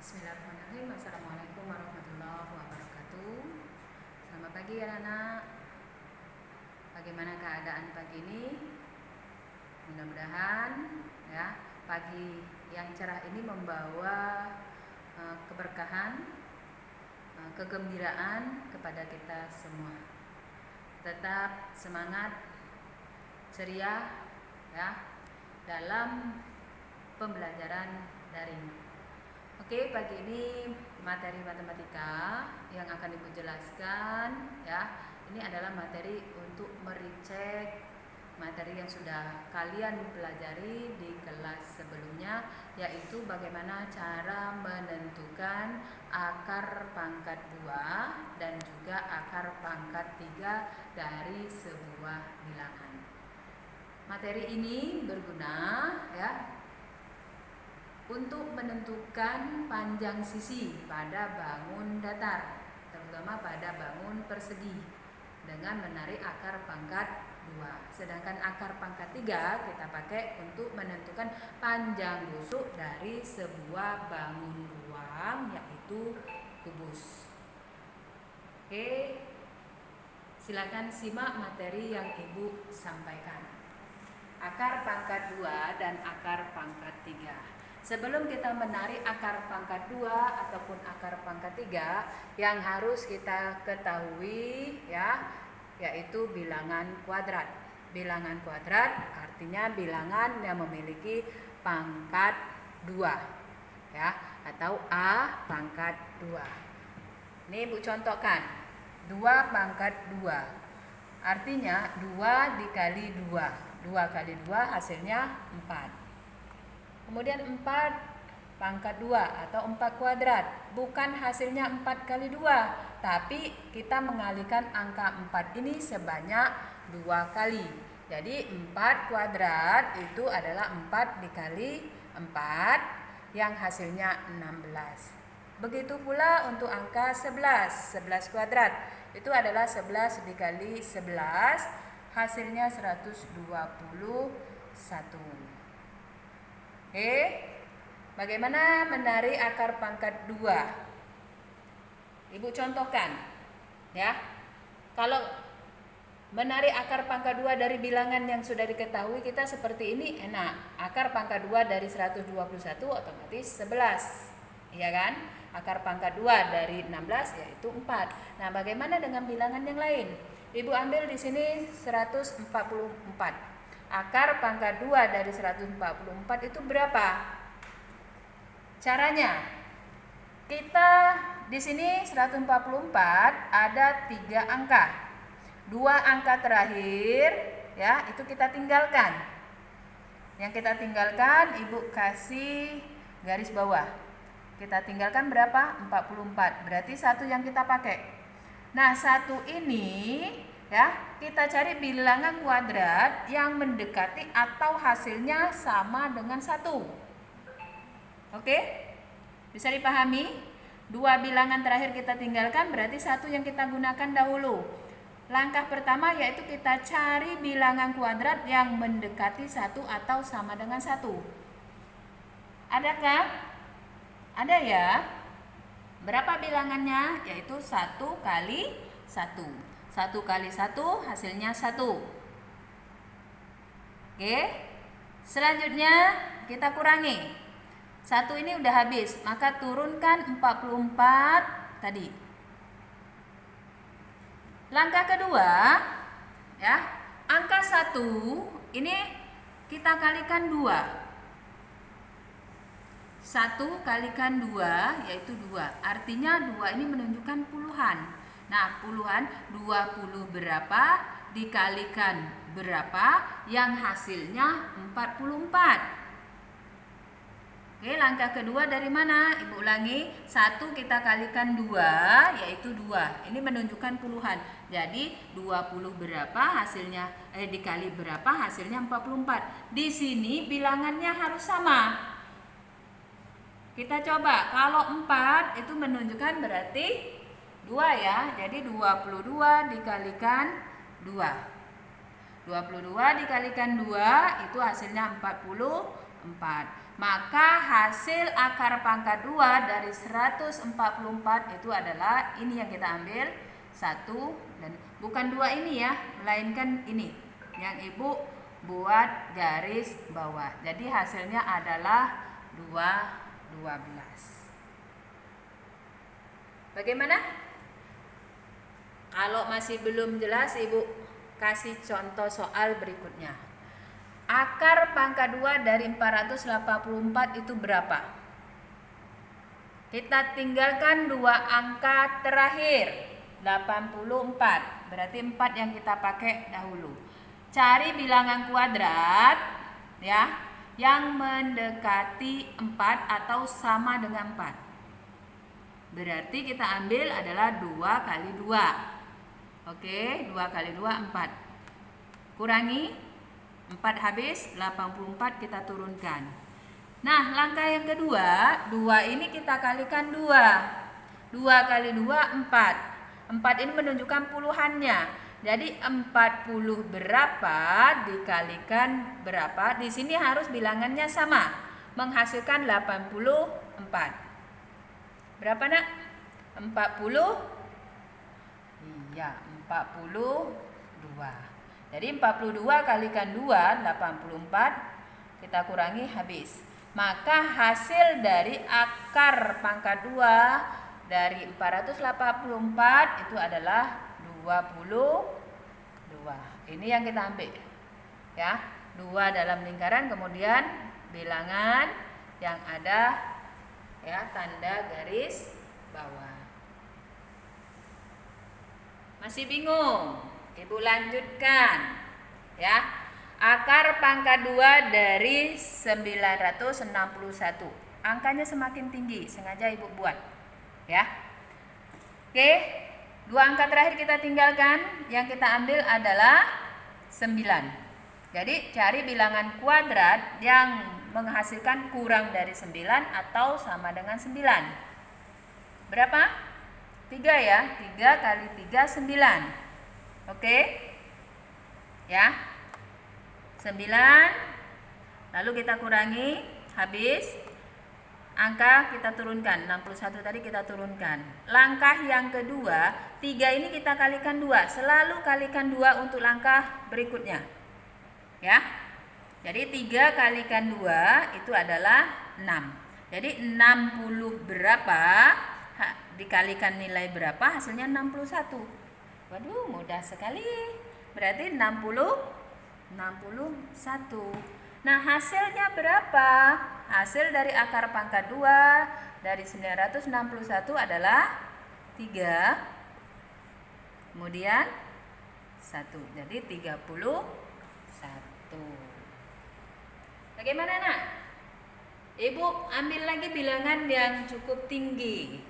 Bismillahirrahmanirrahim. Assalamualaikum warahmatullahi wabarakatuh. Selamat pagi anak-anak. Bagaimana keadaan pagi ini? Mudah-mudahan ya pagi yang cerah ini membawa keberkahan, kegembiraan kepada kita semua. Tetap semangat, ceria ya dalam pembelajaran daring. Oke, pagi ini materi matematika yang akan Ibu jelaskan ya. Ini adalah materi untuk merecek materi yang sudah kalian pelajari di kelas sebelumnya, yaitu bagaimana cara menentukan akar pangkat 2 dan juga akar pangkat 3 dari sebuah bilangan. Materi ini berguna ya untuk menentukan panjang sisi pada bangun datar, terutama pada bangun persegi dengan menarik akar pangkat 2. Sedangkan akar pangkat 3 kita pakai untuk menentukan panjang rusuk dari sebuah bangun ruang, yaitu kubus. Oke, silakan simak materi yang Ibu sampaikan. Akar pangkat 2 dan akar pangkat 3. Sebelum kita menarik akar pangkat 2 ataupun akar pangkat 3, yang harus kita ketahui ya, yaitu bilangan kuadrat. Bilangan kuadrat artinya bilangan yang memiliki pangkat 2 ya, atau A pangkat 2. Ini Ibu contohkan. 2 pangkat 2 artinya 2 dikali 2. 2 kali 2 hasilnya 4. Kemudian 4 pangkat 2 atau 4 kuadrat, bukan hasilnya 4 kali 2, tapi kita mengalihkan angka 4 ini sebanyak 2 kali. Jadi 4 kuadrat itu adalah 4 dikali 4 yang hasilnya 16. Begitu pula untuk angka 11. 11 kuadrat itu adalah 11 dikali 11, hasilnya 121. Oke, bagaimana menarik akar pangkat 2? Ibu contohkan ya. Kalau menarik akar pangkat 2 dari bilangan yang sudah diketahui kita seperti ini enak. Akar pangkat 2 dari 121 otomatis 11. Iya kan? Akar pangkat 2 dari 16 yaitu 4. Nah, bagaimana dengan bilangan yang lain? Ibu ambil di sini 144. Akar pangkat 2 dari 144 itu berapa? Caranya, kita di sini 144 ada 3 angka. 2 angka terakhir ya, itu kita tinggalkan. Yang kita tinggalkan Ibu kasih garis bawah. Kita tinggalkan berapa? 44. Berarti 1 yang kita pakai. Nah, 1 ini ya, kita cari bilangan kuadrat yang mendekati atau hasilnya sama dengan 1. Oke? Bisa dipahami? 2 bilangan terakhir kita tinggalkan, berarti 1 yang kita gunakan dahulu. Langkah pertama yaitu kita cari bilangan kuadrat yang mendekati 1 atau sama dengan 1. Adakah? Ada ya? Berapa bilangannya? Yaitu 1 kali 1. 1 kali 1 hasilnya 1. Oke. Selanjutnya kita kurangi. 1 ini udah habis, maka turunkan 44 tadi. Langkah kedua ya, angka 1 ini kita kalikan 2. 1 kalikan 2 yaitu 2. Artinya 2 ini menunjukkan puluhan. Nah, puluhan 20 berapa dikalikan berapa yang hasilnya 44. Oke, langkah kedua dari mana? Ibu ulangi. 1 kita kalikan 2 yaitu 2. Ini menunjukkan puluhan. Jadi 20 berapa hasilnya dikali berapa hasilnya 44. Di sini bilangannya harus sama. Kita coba. Kalau 4 itu menunjukkan berarti 2 ya, jadi 22 dikalikan 2. 22 dikalikan 2 itu hasilnya 44. 4. Maka hasil akar pangkat 2 dari 144 itu adalah ini yang kita ambil 1 dan bukan 2 ini ya, melainkan ini yang Ibu buat garis bawah. Jadi hasilnya adalah 12. Bagaimana? Kalau masih belum jelas, Ibu kasih contoh soal berikutnya. Akar pangkat 2 dari 484 itu berapa? Kita tinggalkan 2 angka terakhir, 84. Berarti 4 yang kita pakai dahulu. Cari bilangan kuadrat ya, yang mendekati 4 atau sama dengan 4. Berarti kita ambil adalah 2 kali 2. Oke, 2 kali 2 4. Kurangi 4 habis, 84 kita turunkan. Nah, langkah yang kedua, 2 ini kita kalikan 2. 2 kali 2 4. 4 ini menunjukkan puluhannya. Jadi 40 berapa dikalikan berapa? Di sini harus bilangannya sama, menghasilkan 84. Berapa nak? 40? Iya, 42. Jadi 42 kalikan 2, 84. Kita kurangi habis. Maka hasil dari akar pangkat 2 dari 484 itu adalah 22. Ini yang kita ambil. Ya, 2 dalam lingkaran, kemudian bilangan yang ada ya tanda garis bawah. Masih bingung? Ibu lanjutkan ya. Akar pangkat 2 dari 961. Angkanya semakin tinggi, sengaja Ibu buat ya. Oke, 2 angka terakhir kita tinggalkan. Yang kita ambil adalah 9. Jadi cari bilangan kuadrat yang menghasilkan kurang dari 9 atau sama dengan 9. Berapa? 3 ya. 3 kali 3 9. Oke. Ya. 9. Lalu kita kurangi habis. Angka kita turunkan. 61 tadi kita turunkan. Langkah yang kedua, 3 ini kita kalikan 2. Selalu kalikan 2 untuk langkah berikutnya. Ya. Jadi 3 kalikan 2 itu adalah 6. Jadi 60 berapa dikalikan nilai berapa, hasilnya 61. Waduh, mudah sekali. Berarti 61. Nah, hasilnya berapa? Hasil dari akar pangkat 2 dari 961 adalah 3. Kemudian 1. Jadi 31. Bagaimana nak? Ibu ambil lagi bilangan yang cukup tinggi.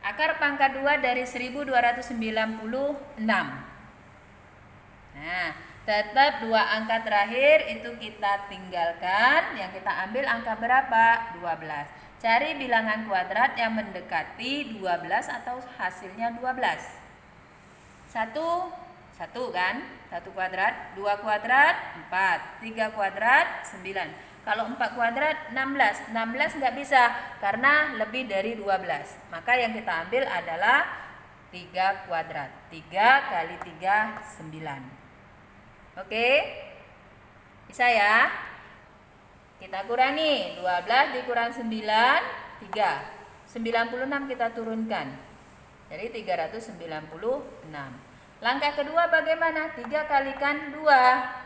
Akar pangkat 2 dari 1296. Nah, tetap 2 angka terakhir itu kita tinggalkan. Yang kita ambil angka berapa? 12. Cari bilangan kuadrat yang mendekati 12 atau hasilnya 12. 1 kan? 1 kuadrat, 2 kuadrat, 4, 3 kuadrat, 9. Kalau 4 kuadrat, 16. 16 nggak bisa karena lebih dari 12. Maka yang kita ambil adalah 3 kuadrat. 3 kali 3, 9. Oke? Bisa ya? Kita kurangi. 12 dikurang 9, 3. 96 kita turunkan. Jadi 396. Langkah kedua bagaimana? 3 kalikan 2.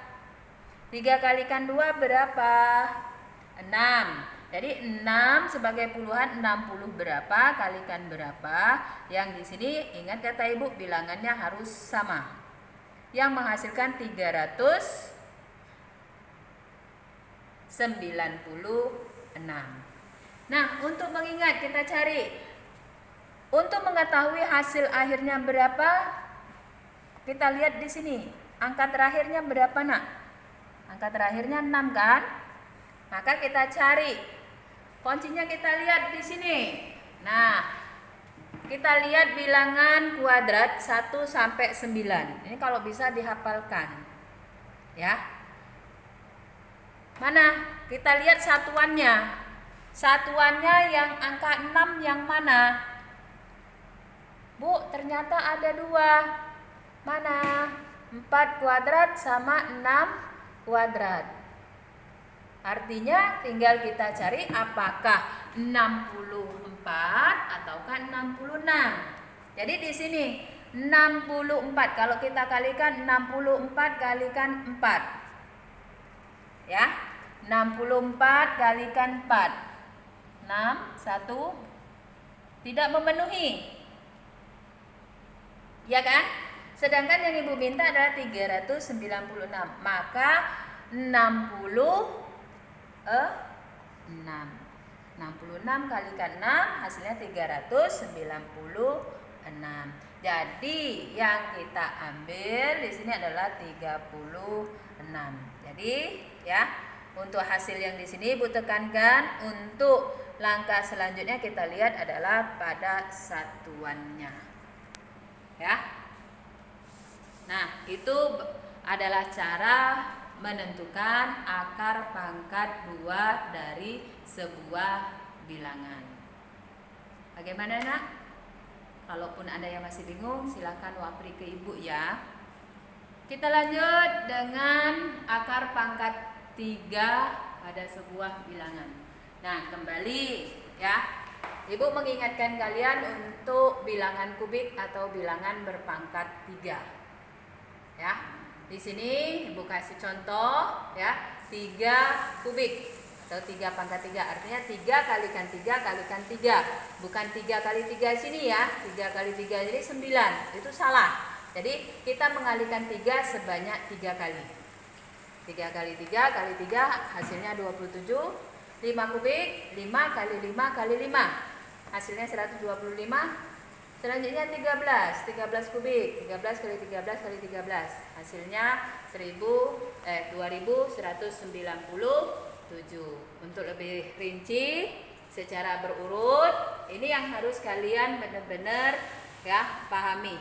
3 kalikan 2 berapa? 6. Jadi 6 sebagai puluhan, 60 berapa kalikan berapa? Yang di sini ingat kata Ibu, bilangannya harus sama. Yang menghasilkan 396. Nah, untuk mengingat kita cari. Untuk mengetahui hasil akhirnya berapa? Kita lihat di sini. Angka terakhirnya berapa, nak? Angka terakhirnya 6 kan? Maka kita cari. Kuncinya kita lihat di sini. Nah, kita lihat bilangan kuadrat 1 sampai 9. Ini kalau bisa dihafalkan. Ya. Mana? Kita lihat satuannya. Satuannya yang angka 6 yang mana? Bu, ternyata ada 2. Mana? 4 kuadrat sama 6 kuadrat. Artinya tinggal kita cari apakah 64 ataukah 66. Jadi di sini 64, kalau kita kalikan 64 kalikan 4. Ya. 64 kalikan 4. 6, 1 tidak memenuhi. Ya kan? Sedangkan yang Ibu minta adalah 396. Maka 66 kalikan 6 hasilnya 396. Jadi yang kita ambil di sini adalah 36. Jadi ya, untuk hasil yang di sini Ibu tekankan, untuk langkah selanjutnya kita lihat adalah pada satuannya. Ya. Nah, itu adalah cara menentukan akar pangkat 2 dari sebuah bilangan. Bagaimana, Nak? Kalaupun ada yang masih bingung, silakan wapri ke Ibu ya. Kita lanjut dengan akar pangkat 3 pada sebuah bilangan. Nah, kembali ya. Ibu mengingatkan kalian untuk bilangan kubik atau bilangan berpangkat 3. Ya. Di sini Ibu kasih contoh ya, 3 kubik atau 3 pangkat 3, artinya 3 kalikan 3 kalikan 3. Bukan 3 kali 3 sini ya. 3 kali 3 jadi 9. Itu salah. Jadi kita mengalihkan 3 sebanyak 3 kali. 3 kali 3 kali 3 hasilnya 27. 5 kubik, 5 kali 5 kali 5. Hasilnya 125. Selanjutnya 13 kubik, 13 kali 13 kali 13. Hasilnya 2197. Untuk lebih rinci secara berurut, ini yang harus kalian benar-benar ya pahami.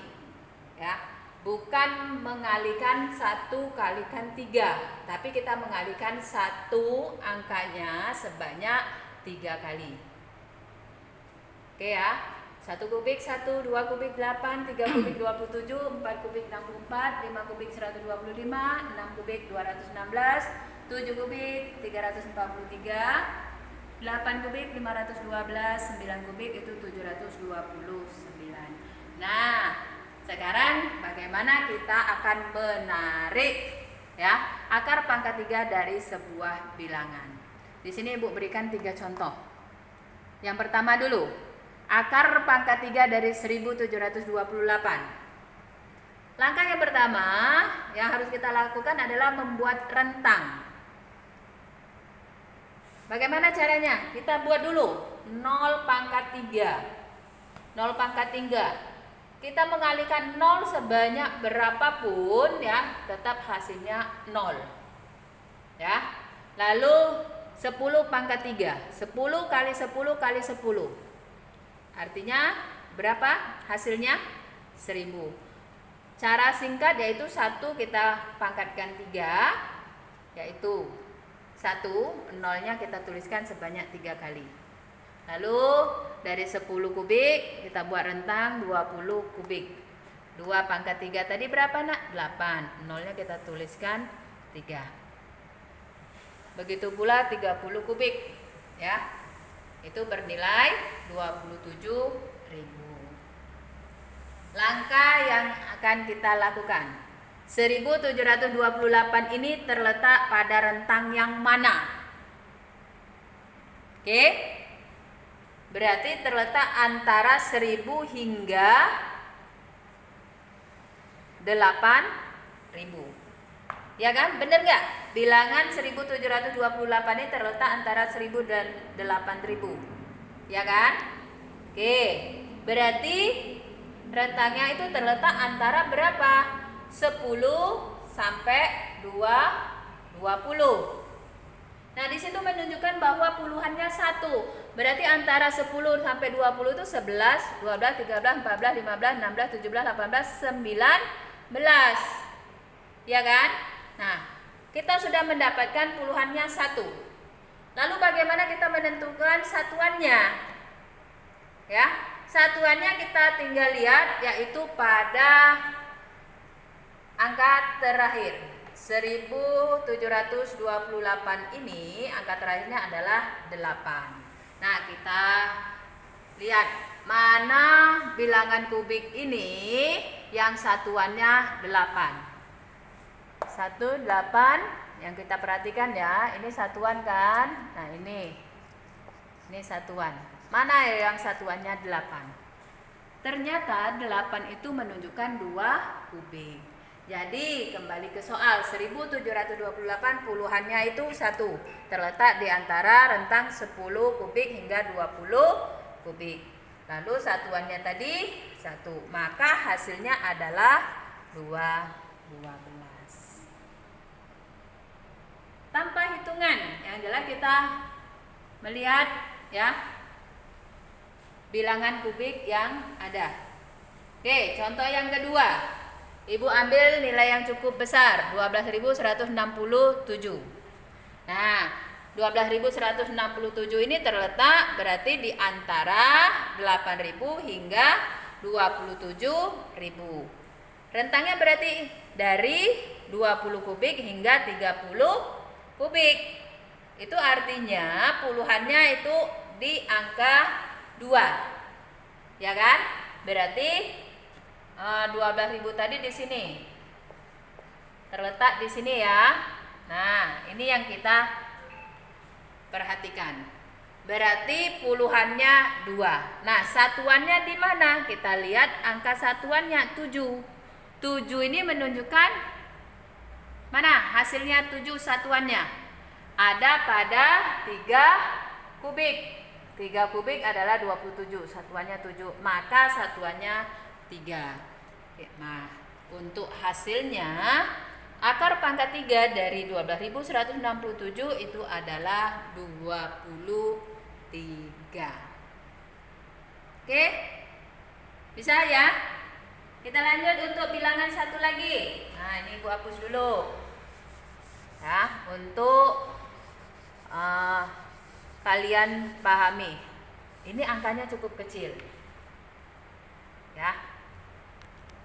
Ya. Bukan mengalihkan 1 kalikan 3, tapi kita mengalihkan 1 angkanya sebanyak 3 kali. Oke ya. 1 kubik 1, 2 kubik 8, 3 kubik 27, 4 kubik 64, 5 kubik 125, 6 kubik 216, 7 kubik 343, 8 kubik 512, 9 kubik itu 729. Nah, sekarang bagaimana kita akan menarik ya akar pangkat 3 dari sebuah bilangan. Di sini Ibu berikan 3 contoh. Yang pertama dulu, akar pangkat 3 dari 1728. Langkah yang pertama yang harus kita lakukan adalah membuat rentang. Bagaimana caranya? Kita buat dulu 0 pangkat 3. 0 pangkat 3. Kita mengalihkan 0 sebanyak berapapun ya, tetap hasilnya 0. Ya. Lalu 10 pangkat 3. 10 kali 10 kali 10. Artinya berapa hasilnya? 1000. Cara singkat yaitu 1 kita pangkatkan 3, yaitu 1, 0-nya kita tuliskan sebanyak 3 kali. Lalu dari 10 kubik kita buat rentang 20 kubik. 2 pangkat 3 tadi berapa, Nak? 8. 0-nya kita tuliskan 3. Begitu pula 30 kubik ya. Itu bernilai 27.000. Langkah yang akan kita lakukan. 1728 ini terletak pada rentang yang mana? Oke. Berarti terletak antara 1000 hingga 8000. Ya kan? Bener nggak? Bilangan 1728 ini terletak antara 1000 dan 8000. Ya kan? Oke. Berarti rentangnya itu terletak antara berapa? 10 sampai 20. Nah, di situ menunjukkan bahwa puluhannya 1. Berarti antara 10 sampai 20 itu 11, 12, 13, 14, 15, 16, 17, 18, 19. Ya kan? Nah, kita sudah mendapatkan puluhannya 1. Lalu bagaimana kita menentukan satuannya? Ya, satuannya kita tinggal lihat, yaitu pada angka terakhir 1728 ini angka terakhirnya adalah 8. Nah, kita lihat mana bilangan kubik ini yang satuannya 8. 8 yang kita perhatikan ya, ini satuan kan? Nah, ini satuan. Mana yang satuannya 8? Ternyata 8 itu menunjukkan 2 kubik. Jadi kembali ke soal, 1728 puluhannya itu 1, terletak di antara rentang 10 kubik hingga 20 kubik. Lalu satuannya tadi 1, maka hasilnya adalah 12. Tanpa hitungan, yang jelas kita melihat ya bilangan kubik yang ada. Oke, contoh yang kedua. Ibu ambil nilai yang cukup besar, 12.167. Nah, 12.167 ini terletak berarti di antara 8.000 hingga 27.000. Rentangnya berarti dari 20 kubik hingga 30 kubik. Itu artinya puluhannya itu di angka 2. Ya kan? Berarti 12.000 tadi di sini. Terletak di sini ya. Nah, ini yang kita perhatikan. Berarti puluhannya 2. Nah, satuannya di mana? Kita lihat angka satuannya 7. 7 ini menunjukkan mana hasilnya 7 satuannya? Ada pada 3 kubik. 3 kubik adalah 27, satuannya 7, maka satuannya 3. Nah, untuk hasilnya akar pangkat 3 dari 12.167 itu adalah 23. Oke? Bisa ya? Kita lanjut untuk bilangan satu lagi. Nah, ini Ibu hapus dulu. Ya, untuk kalian pahami. Ini angkanya cukup kecil. Ya.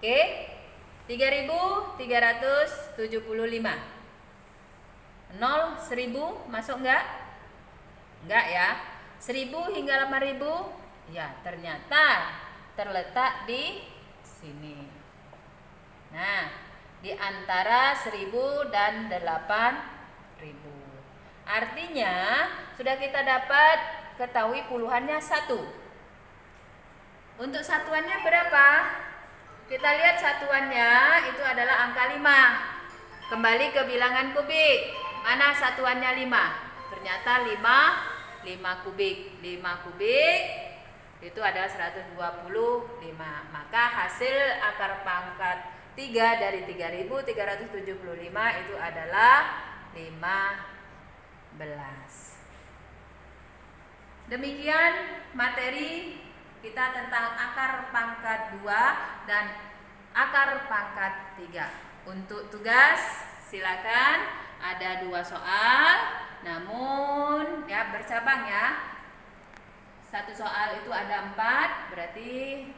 Oke. 3.375. 0, 1000 masuk enggak? Enggak ya. 1000 hingga 8.000? Ya, ternyata terletak di sini. Nah, di antara 1000 dan 8.000. Artinya sudah kita dapat ketahui puluhannya 1. Untuk satuannya berapa? Kita lihat satuannya itu adalah angka 5. Kembali ke bilangan kubik. Mana satuannya 5? Ternyata 5 kubik. 5 kubik itu adalah 125. Maka hasil akar pangkat 3 dari 3.375 itu adalah 15. Demikian materi kita tentang akar pangkat 2 dan akar pangkat 3. Untuk tugas silakan, ada 2 soal, namun ya bercabang ya. 1 soal itu ada 4, berarti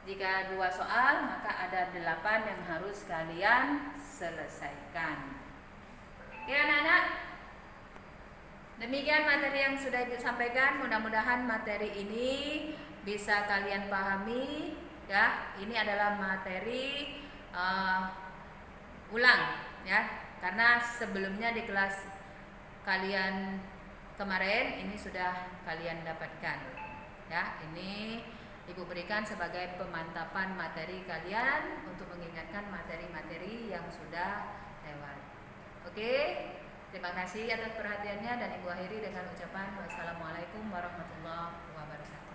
jika 2 soal maka ada 8 yang harus kalian selesaikan. Oke anak-anak, demikian materi yang sudah disampaikan. Mudah-mudahan materi ini bisa kalian pahami ya. Ini adalah materi ulang ya, karena sebelumnya di kelas kalian kemarin ini sudah kalian dapatkan ya. Ini Ibu berikan sebagai pemantapan materi kalian untuk mengingatkan materi-materi yang sudah lewat. Oke, terima kasih atas perhatiannya dan Ibu akhiri dengan ucapan wassalamualaikum warahmatullahi wabarakatuh.